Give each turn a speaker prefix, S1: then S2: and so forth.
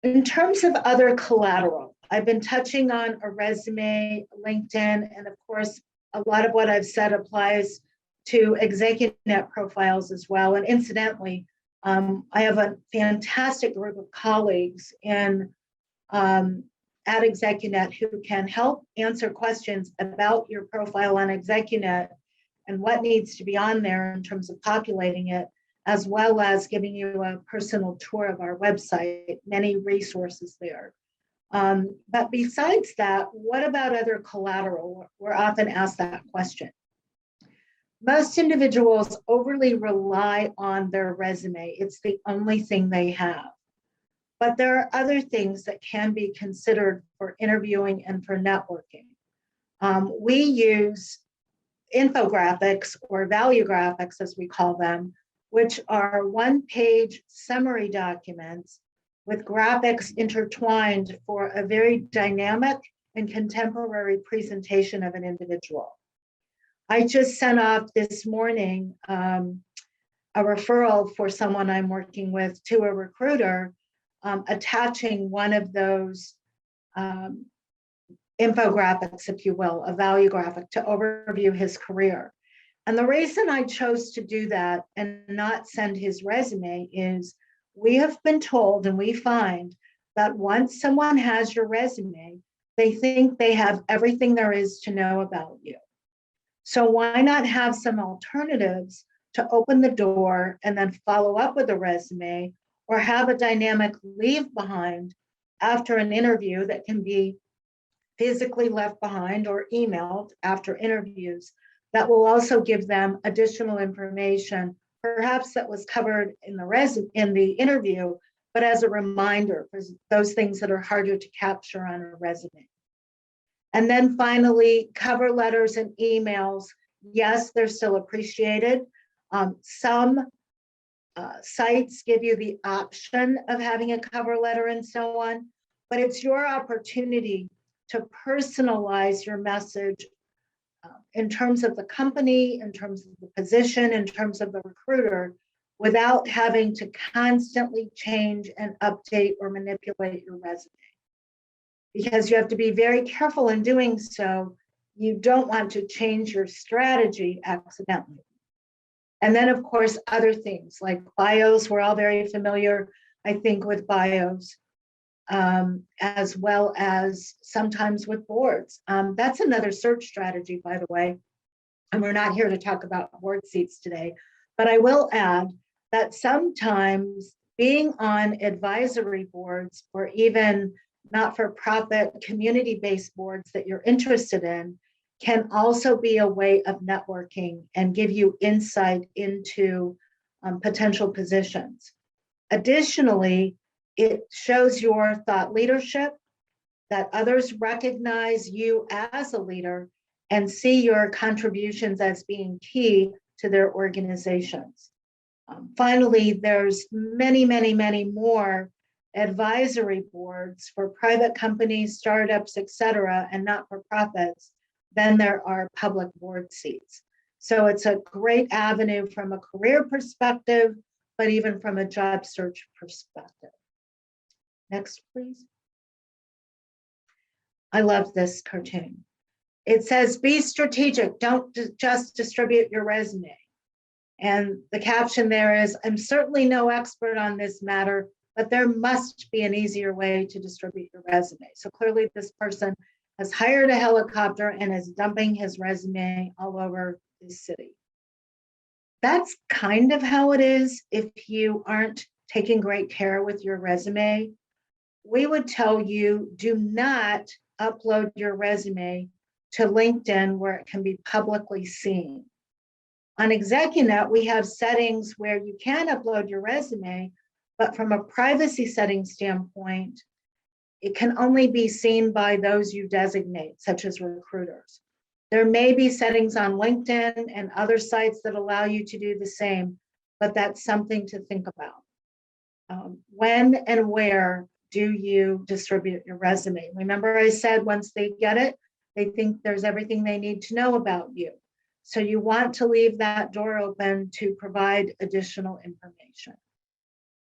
S1: In terms of other collateral, I've been touching on a resume, LinkedIn, and of course, a lot of what I've said applies to ExecuNet profiles as well. And incidentally, I have a fantastic group of colleagues at ExecuNet who can help answer questions about your profile on ExecuNet and what needs to be on there in terms of populating it, as well as giving you a personal tour of our website, many resources there. But besides that, what about other collateral? We're often asked that question. Most individuals overly rely on their resume. It's the only thing they have. But there are other things that can be considered for interviewing and for networking. We use infographics or value graphics, as we call them, which are one-page summary documents with graphics intertwined for a very dynamic and contemporary presentation of an individual. I just sent off this morning a referral for someone I'm working with to a recruiter, attaching one of those infographics, if you will, a value graphic to overview his career. And the reason I chose to do that and not send his resume is we have been told and we find that once someone has your resume, they think they have everything there is to know about you. So why not have some alternatives to open the door and then follow up with a resume, or have a dynamic leave behind after an interview that can be physically left behind or emailed after interviews that will also give them additional information, perhaps that was covered in the interview, but as a reminder for those things that are harder to capture on a resume. And then finally, cover letters and emails. Yes, they're still appreciated. Some sites give you the option of having a cover letter and so on, but it's your opportunity to personalize your message in terms of the company, in terms of the position, in terms of the recruiter, without having to constantly change and update or manipulate your resume. Because you have to be very careful in doing so. You don't want to change your strategy accidentally. And then, of course, other things like bios. We're all very familiar, I think, with bios, as well as sometimes with boards. That's another search strategy, by the way. And we're not here to talk about board seats today. But I will add that sometimes being on advisory boards or even not-for-profit community-based boards that you're interested in can also be a way of networking and give you insight into potential positions. Additionally, it shows your thought leadership, that others recognize you as a leader and see your contributions as being key to their organizations. Finally, there's many, many, many more advisory boards for private companies, startups, et cetera, and not-for-profits than there are public board seats. So it's a great avenue from a career perspective, but even from a job search perspective. Next, please. I love this cartoon. It says, be strategic, don't just distribute your resume. And the caption there is, I'm certainly no expert on this matter, but there must be an easier way to distribute your resume. So clearly this person has hired a helicopter and is dumping his resume all over the city. That's kind of how it is if you aren't taking great care with your resume. We would tell you, do not upload your resume to LinkedIn where it can be publicly seen. On ExecuNet, we have settings where you can upload your resume, but from a privacy setting standpoint, it can only be seen by those you designate, such as recruiters. There may be settings on LinkedIn and other sites that allow you to do the same, but that's something to think about. When and where do you distribute your resume? Remember I said once they get it, they think there's everything they need to know about you. So you want to leave that door open to provide additional information.